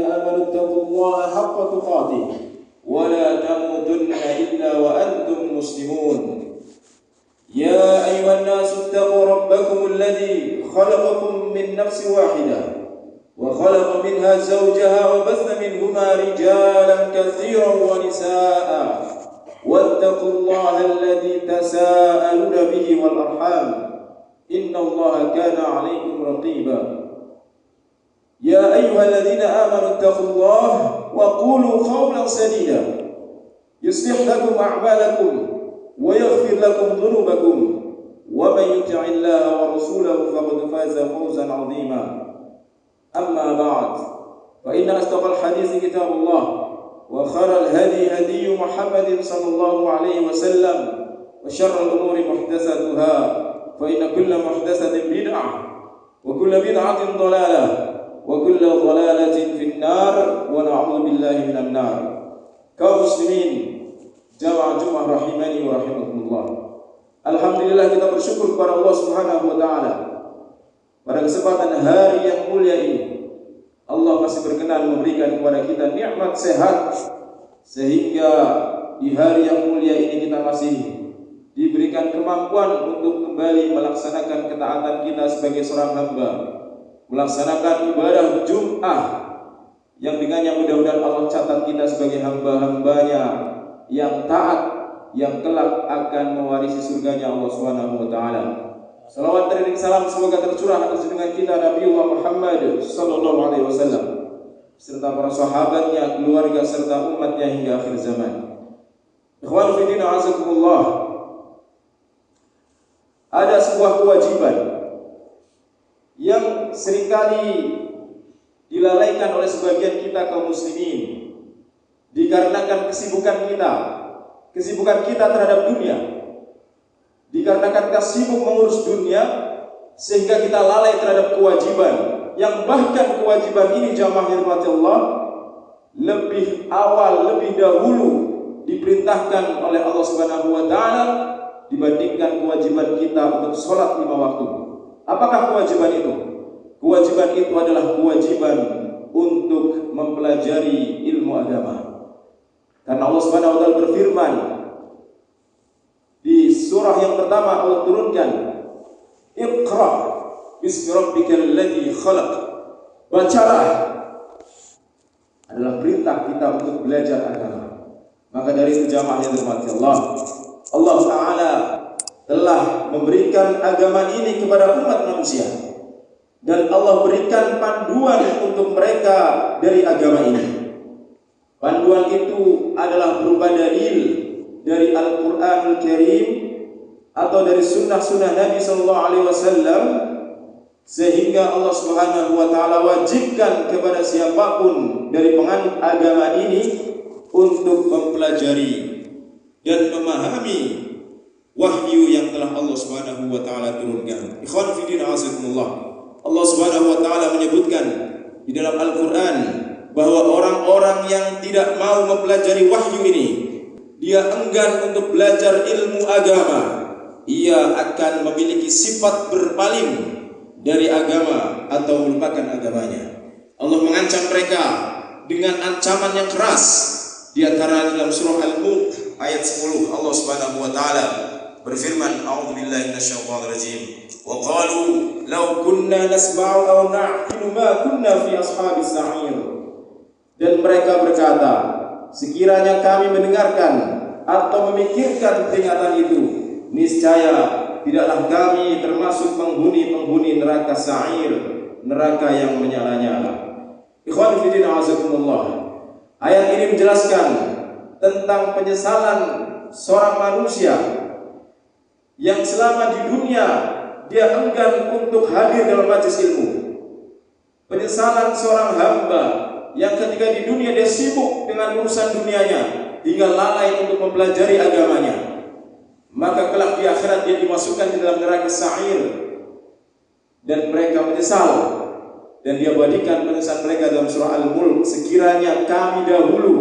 آمنوا اتقوا الله حق تقاته ولا تموتن إلا وأنتم مسلمون. يا أيها الناس اتقوا ربكم الذي خلقكم من نفس واحدة وخلق منها زوجها وبث منهما رجالا كثيرا ونساء واتقوا الله الذي تساءلون به والأرحام إن الله كان عليكم رقيبا. يا أيها الذين آمنوا اتقوا الله وقولوا قولا سديدا يصلح لكم أعمالكم ويغفر لكم ذنوبكم ومن يطع الله ورسوله فقد فاز فوزا عظيما. أما بعد فإن أصدق الحديث كتاب الله وخير الهدي هدي محمد صلى الله عليه وسلم وشر الأمور محدثاتها فإن كل محدثة بدعة وكل بدعة ضلالة وكل ضلالة في النار ونعوذ بالله من النار. Kaum muslimin jamaah Jumat rahimani wa rahimakumullah. Alhamdulillah, kita bersyukur kepada Allah Subhanahu wa taala. Pada kesempatan hari yang mulia ini Allah masih berkenan memberikan kepada kita nikmat sehat, sehingga di hari yang mulia ini kita masih diberikan kemampuan untuk kembali melaksanakan ketaatan kita sebagai seorang hamba, melaksanakan ibadah Jum'ah yang dengannya mudah-mudahan Allah catat kita sebagai hamba-hambanya yang taat, yang kelak akan mewarisi surganya Allah Subhanahu wa taala. Salawat dan salam semoga tercurah atas junjungan kita Nabiullah Muhammad sallallahu alaihi wasallam serta para sahabatnya, keluarga serta umatnya hingga akhir zaman. Ikhwan fillah azakumullah. Ada sebuah kewajiban yang seringkali dilalaikan oleh sebagian kita kaum muslimin dikarenakan kesibukan kita terhadap dunia, dikarenakan kita sibuk mengurus dunia sehingga kita lalai terhadap kewajiban yang bahkan kewajiban ini jamaah dirahmati Allah lebih awal, lebih dahulu diperintahkan oleh Allah Subhanahu wa taala dibandingkan kewajiban kita untuk sholat 5 waktu. Apakah kewajiban itu? Kewajiban itu adalah kewajiban untuk mempelajari ilmu agama. Karena Allah Subhanahu wa taala berfirman di surah yang pertama Allah turunkan, Iqra bismi rabbikal ladzi khalaq. Bacalah, adalah perintah kita untuk belajar agama. Maka dari itu jamaah yang dirahmati Allah, Allah Ta'ala telah memberikan agama ini kepada umat manusia, dan Allah berikan panduan untuk mereka dari agama ini. Panduan itu adalah berupa dalil dari Al-Quranul Karim atau dari sunnah-sunnah Nabi Sallallahu Alaihi Wasallam, sehingga Allah Subhanahu Wa Taala wajibkan kepada siapapun dari penganut agama ini untuk mempelajari dan memahami wahyu yang telah Allah Subhanahu wa taala turunkan. Ikhwan fillah azakumullah. Allah Subhanahu wa taala menyebutkan di dalam Al-Qur'an bahwa orang-orang yang tidak mau mempelajari wahyu ini, dia enggan untuk belajar ilmu agama, ia akan memiliki sifat berpaling dari agama atau melupakan agamanya. Allah mengancam mereka dengan ancaman yang keras. Di antara dalam surah Al-Mulk ayat 10 Allah Subhanahu wa taala berfirman, a'udzubillahi minasyaitonir rajim, wa qalu law kunna nasma'u aw na'qilu ma kunna fi ashabis sa'ir. Dan mereka berkata, sekiranya kami mendengarkan atau memikirkan peringatan itu, niscaya tidaklah kami termasuk penghuni-penghuni neraka sa'ir, neraka yang menyala-nyala. Ikhwan fillah azakumullah. Ayat ini menjelaskan tentang penyesalan seorang manusia yang selama di dunia dia enggan untuk hadir dalam majelis ilmu. Penyesalan seorang hamba yang ketika di dunia dia sibuk dengan urusan dunianya hingga lalai untuk mempelajari agamanya, maka kelak di akhirat dia dimasukkan di dalam neraka sa'ir dan mereka menyesal. Dan dia badikan penyesalan mereka dalam surah Al-Mulk, sekiranya kami dahulu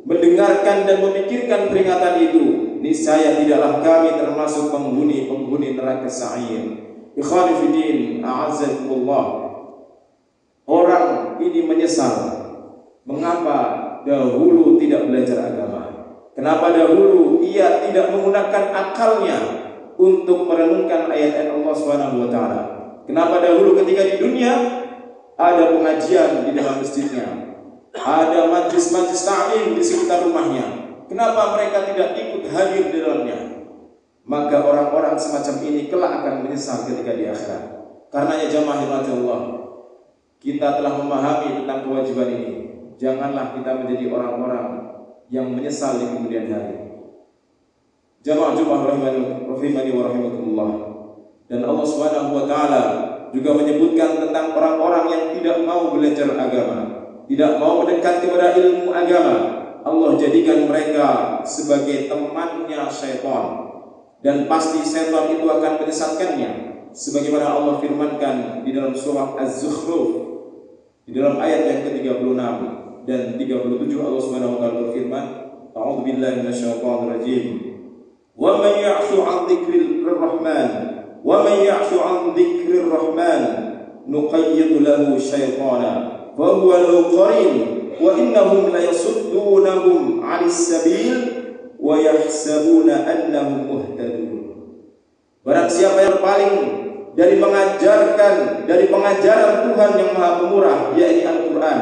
mendengarkan dan memikirkan peringatan itu, niscaya tidaklah kami termasuk penghuni-penghuni neraka sa'ir. Ikhwani fiddin, a'azzakumullah. Orang ini menyesal Mengapa dahulu tidak belajar agama? Kenapa dahulu ia tidak menggunakan akalnya untuk merenungkan ayat-ayat Allah Subhanahu wa taala? Kenapa dahulu ketika di dunia ada pengajian di dalam masjidnya, ada majlis-majlis ta'lim di sekitar rumahnya, kenapa mereka tidak ikut hadir di dalamnya? Maka orang-orang semacam ini kelak akan menyesal ketika di akhirat. Karenanya jamaah Allah, kita telah memahami tentang kewajiban ini. Janganlah kita menjadi orang-orang yang menyesal di kemudian hari. Jamaah rahimani wa rahimakumullah. Dan Allah Subhanahu wa taala juga menyebutkan tentang orang-orang yang tidak mau belajar agama, tidak mau mendekat kepada ilmu agama. Allah jadikan mereka sebagai temannya syaitan, dan pasti syaitan itu akan menyesatkannya, sebagaimana Allah firmankan di dalam surah Az-Zukhruf di dalam ayat yang ke-36 dan 37. Allah Subhanahu wa taala berfirman, A'udzu billahi minasyaitonir rajim. Wa man ya'shu 'an dzikrir rahman wa man ya'shu 'an dzikrir rahman nuqayyid lahu syaitana fa huwa lahu qarin wa innahum la yasuddunahum 'anis sabil wa yahsabuna annahum muhtadun. Barang siapa yang paling dari pengajaran Tuhan yang Maha Pemurah, yakni Al-Quran,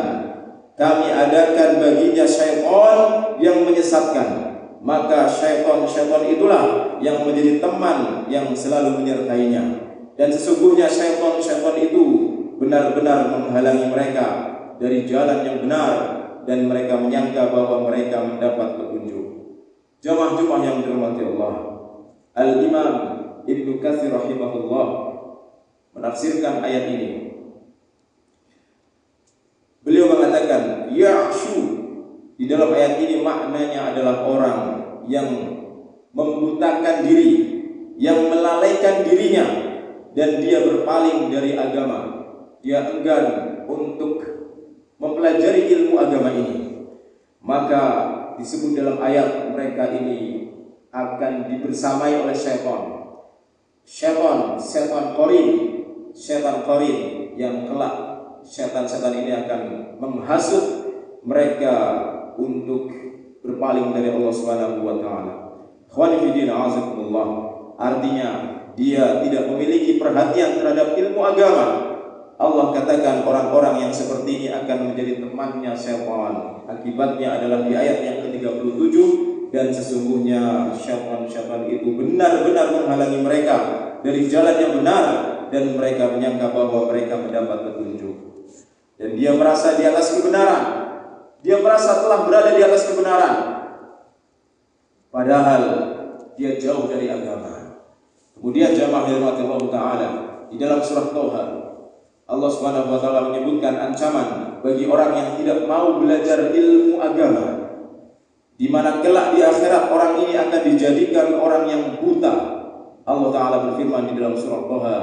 kami adakan baginya syaitan yang menyesatkan. Maka syaitan itulah yang menjadi teman yang selalu menyertainya. Dan sesungguhnya syaitan itu benar-benar menghalangi mereka dari jalan yang benar, dan mereka menyangka bahwa mereka mendapat petunjuk. Jamaah-jamaah yang dirahmati Allah, Al-Imam Ibnu Katsir rahimahullah menafsirkan ayat ini. Beliau mengatakan, ya'shu di dalam ayat ini maknanya adalah orang yang membutakan diri, yang melalaikan dirinya, dan dia berpaling dari agama. Dia enggan untuk mempelajari ilmu agama ini. Maka disebut dalam ayat mereka ini akan dibersamai oleh syaitan. Syaitan qarin yang kelak setan-setan ini akan menghasut mereka untuk berpaling dari Allah Subhanahu wa taala. Ikhwani fi din, a'azakumullah. Artinya dia tidak memiliki perhatian terhadap ilmu agama. Allah katakan orang-orang yang seperti ini akan menjadi temannya syaitan. Akibatnya adalah di ayat yang ke-37, dan sesungguhnya syaitan itu benar-benar menghalangi mereka dari jalan yang benar, dan mereka menyangka bahwa mereka mendapat petunjuk. Dan dia merasa di atas kebenaran. Dia merasa telah berada di atas kebenaran, padahal dia jauh dari agama. Kemudian jamaah Allah taala, di dalam surah Thaha, Allah Subhanahu wa taala menyebutkan ancaman bagi orang yang tidak mau belajar ilmu agama, di mana kelak di akhirat orang ini akan dijadikan orang yang buta. Allah taala berfirman di dalam surah Thaha,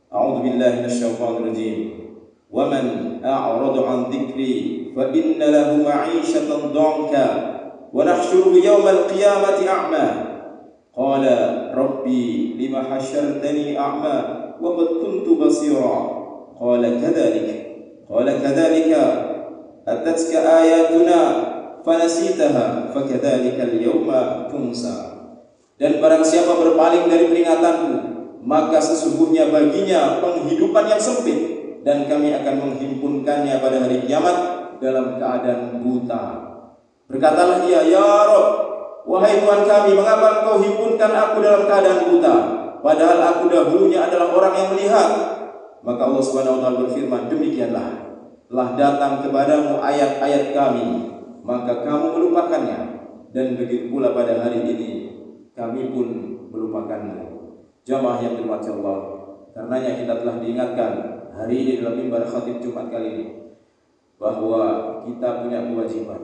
A'udzu billahi minasyaitonir rajim. Wa man a'rada 'an dzikri fa inna lahu ma'isyatan dhanka wa nahsyuruhu yawmal qiyamati a'ma. Qala rabbi lima hasyartani a'ma wa qad kuntu basira. Qala kadzalika atatka ayatuna fanasitaha fakadzalika al-yawma tunsa. Dan barang siapa berpaling dari peringatanku, maka sesungguhnya baginya penghidupan yang sempit, dan kami akan menghimpunkannya pada hari kiamat dalam keadaan buta. Berkatalah dia, ya Rabb, wahai Tuhan kami, mengapa engkau himpunkan aku dalam keadaan buta, padahal aku dahulunya adalah orang yang melihat? Maka Allah Subhanahu wa taala berfirman, demikianlah, telah datang kepadamu ayat-ayat kami, maka kamu melupakannya, dan begitu pula pada hari ini kami pun melupakanmu. Jamaah yang dirahmati Allah, karenanya kita telah diingatkan hari ini dalam mimbar khatib Jumat kali ini bahwa kita punya kewajiban.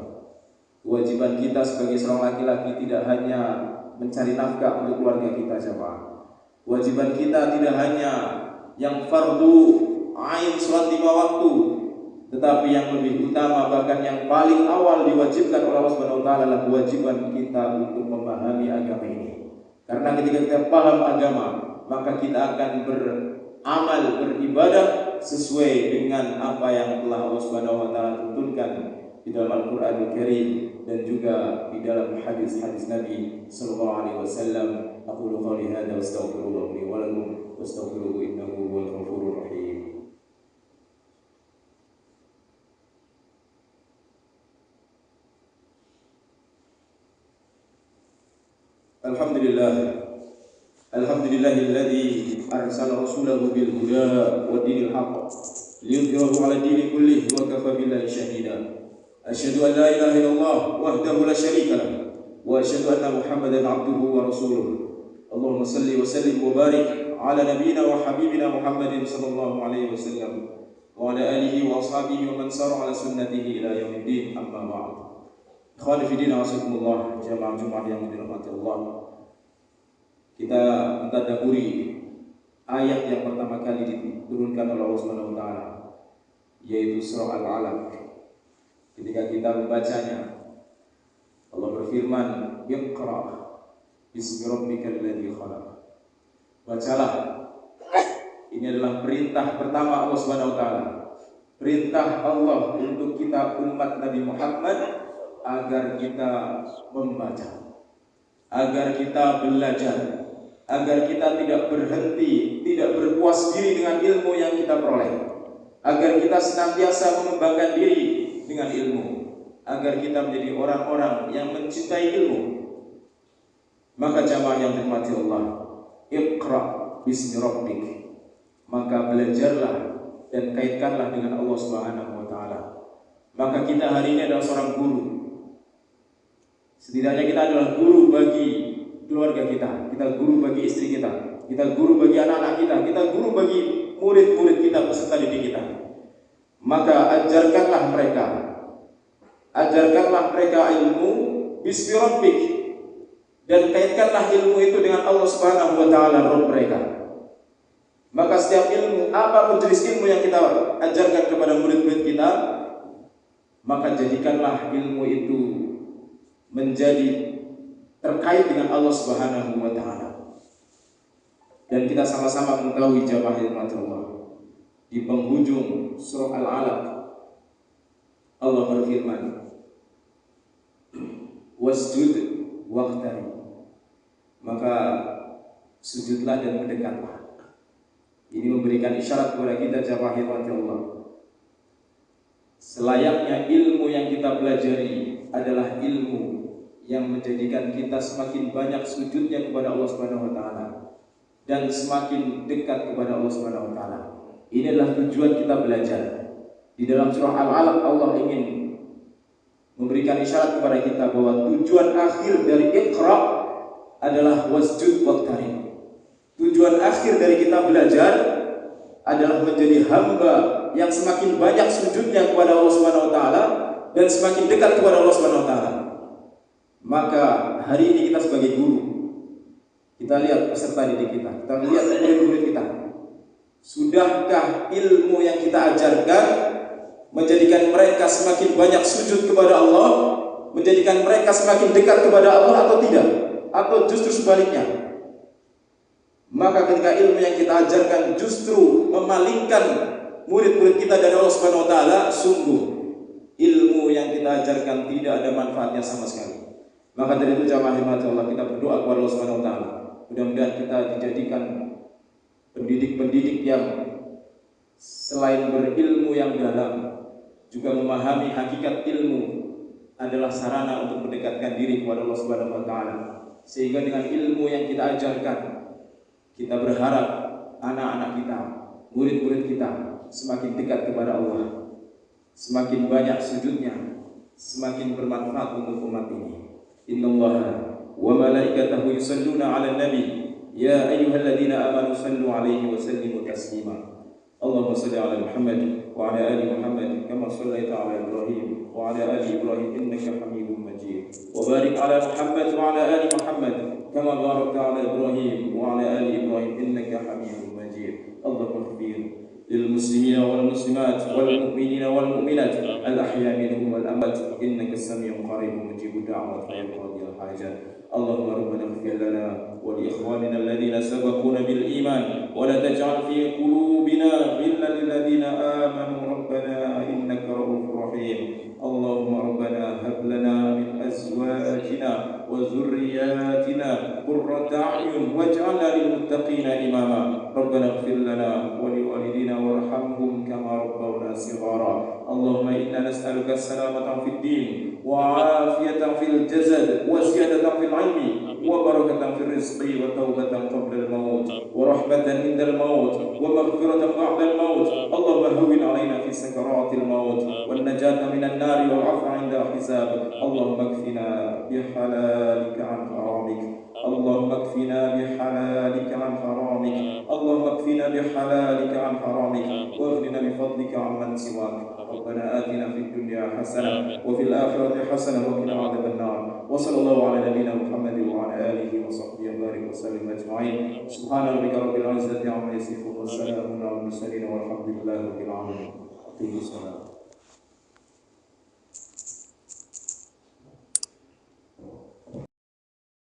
Kewajiban kita sebagai seorang laki-laki tidak hanya mencari nafkah untuk keluarga kita, jamaah. Kewajiban kita tidak hanya yang fardu ain salat 5 waktu, tetapi yang lebih utama, bahkan yang paling awal diwajibkan oleh Allah Subhanahu wa taala adalah kewajiban kita untuk memahami agama ini. Karena ketika kita paham agama, maka kita akan beramal, beribadah sesuai dengan apa yang telah Allah Subhanahu wa taala tuntunkan di dalam Al-Qur'an Al-Karim dan juga di dalam hadis-hadis Nabi sallallahu alaihi wasallam. Aqulu qawli hadza wa astaghfirullah li wa lakum wastaghfiruhu innahu huwal ghafurur rahim. Alhamdulillahilladzi arsala rasulahu bil huda wa dinil haqq liyudhhirahu 'ala dini kullih wa kafa billahi shahida. Asyhadu an la ilaha illallah wahdahu la syarika lah wa asyhadu anna Muhammadan 'abduhu wa rasuluh. Allahumma shalli wa sallim wa barik 'ala nabiyyina wa habibina Muhammadin sallallahu alaihi wasallam wa 'ala alihi wa ashabihi wa man sara 'ala sunnatihi ila yaumiddin. Amma ba'd. Ikhwani fi din, wassalamualaikum jamaah Jumat yang dirahmati Allah. Kita mentadabburi ayat yang pertama kali diturunkan oleh Allah Subhanahu wa taala, yaitu surah Al-Alaq. Ketika kita membacanya, Allah berfirman, "Iqra bismi rabbikal ladzi khalaq." Bacalah. Ini adalah perintah pertama Allah Subhanahu wa taala. Perintah Allah untuk kita umat Nabi Muhammad agar kita membaca, agar kita belajar, agar kita tidak berhenti, tidak berpuas diri dengan ilmu yang kita peroleh, agar kita senantiasa mengembangkan diri dengan ilmu, agar kita menjadi orang-orang yang mencintai ilmu. Maka jamaah yang dirahmati Allah, Iqra bismi rabbik, maka belajarlah dan kaitkanlah dengan Allah Subhanahu wa taala. Maka kita hari ini adalah seorang guru. Setidaknya kita adalah guru bagi keluarga kita, kita guru bagi istri kita, kita guru bagi anak-anak kita guru bagi murid-murid kita, peserta didik kita. Maka ajarkanlah mereka ilmu bismi rabbik, dan kaitkanlah ilmu itu dengan Allah Subhanahu wa taala, Rabb mereka. Maka setiap ilmu, apapun jenis ilmu yang kita ajarkan kepada murid-murid kita, maka jadikanlah ilmu itu menjadi terkait dengan Allah Subhanahu wa taala. Dan kita sama-sama mengetahui jamaah Allah, di penghujung surah Al-Alaq Allah berfirman, "Wasjud waqtarib." Maka sujudlah dan mendekatlah. Ini memberikan isyarat kepada kita jamaah Allah, selayaknya ilmu yang kita pelajari adalah ilmu yang menjadikan kita semakin banyak sujudnya kepada Allah Subhanahu wa taala dan semakin dekat kepada Allah Subhanahu wa taala. Ini adalah tujuan kita belajar. Di dalam surah Al-Alaq Allah ingin memberikan isyarat kepada kita bahwa tujuan akhir dari Iqra adalah wasjud waqtarib. Tujuan akhir dari kita belajar adalah menjadi hamba yang semakin banyak sujudnya kepada Allah Subhanahu wa taala dan semakin dekat kepada Allah Subhanahu wa taala. Maka hari ini kita sebagai guru, kita lihat peserta didik kita lihat murid-murid kita. Sudahkah ilmu yang kita ajarkan menjadikan mereka semakin banyak sujud kepada Allah, menjadikan mereka semakin dekat kepada Allah, atau tidak? Atau justru sebaliknya? Maka ketika ilmu yang kita ajarkan justru memalingkan murid-murid kita dari Allah Subhanahu wa taala, sungguh ilmu yang kita ajarkan tidak ada manfaatnya sama sekali. Maka dari itu jamaah Allah, kita berdoa kepada Allah Subhanahu wa taala, mudah-mudahan kita dijadikan pendidik-pendidik yang selain berilmu yang dalam, juga memahami hakikat ilmu adalah sarana untuk mendekatkan diri kepada Allah Subhanahu wa taala. Sehingga dengan ilmu yang kita ajarkan, kita berharap anak-anak kita, murid-murid kita semakin dekat kepada Allah, semakin banyak sujudnya, semakin bermanfaat untuk umat ini. Innallaha wa malaikatahu yusalluna 'alan nabi ya ayyuhalladzina amanu sallu 'alaihi wa sallimu taslima. Allahumma shalli 'ala Muhammad wa 'ala ali Muhammad kama shallaita 'ala Ibrahim wa 'ala ali Ibrahim innaka Hamidum Majid. Wa barik 'ala Muhammad wa 'ala ali Muhammad kama barakta 'ala Ibrahim wa 'ala ali Ibrahim innaka Hamidum Majid. Allahumma ighfir للمسلمين والمسلمات والمؤمنين والمؤمنات الأحياء منهم والأموات إنك السميع قريب مجيب الدعوات وقاضي الحاجات. اللهم ربنا اغفر لنا ولإخواننا الذين سبقونا بالإيمان ولا تجعل في قلوبنا غلا للذين آمنوا ربنا إنك رؤوف رحيم. اللهم وذرياتنا قرة أعين واجعلنا للمتقين إماما ربنا اغفر لنا ولوالدينا وارحمهم كما ربونا صغارا اللهم إنا نسألك السلامة في الدين وعافية في الجسد وزيادة في العلم وبركة في الرزق وتوبة قبل الموت ورحمة عند الموت ومغفرة بعد الموت اللهم هون علينا في سكرات الموت والنجاة من النار والعفو عند الحساب اللهم اكفنا بحلالك عن حرامك اللهم اكفنا بحلالك عن حرامك اللهم اكفنا بحلالك عن حرامك واغننا بفضلك عمن سواك ربنا آتنا في الدنيا حسنة وفي الآخرة حسنة وقنا عذاب النار وصلى الله على نبينا محمد وعلى آله وصحبه وبارك وسلم أجمعين سبحان ربك رب العزة عما يصفون والسلام على المرسلين والحمد لله رب العالمين.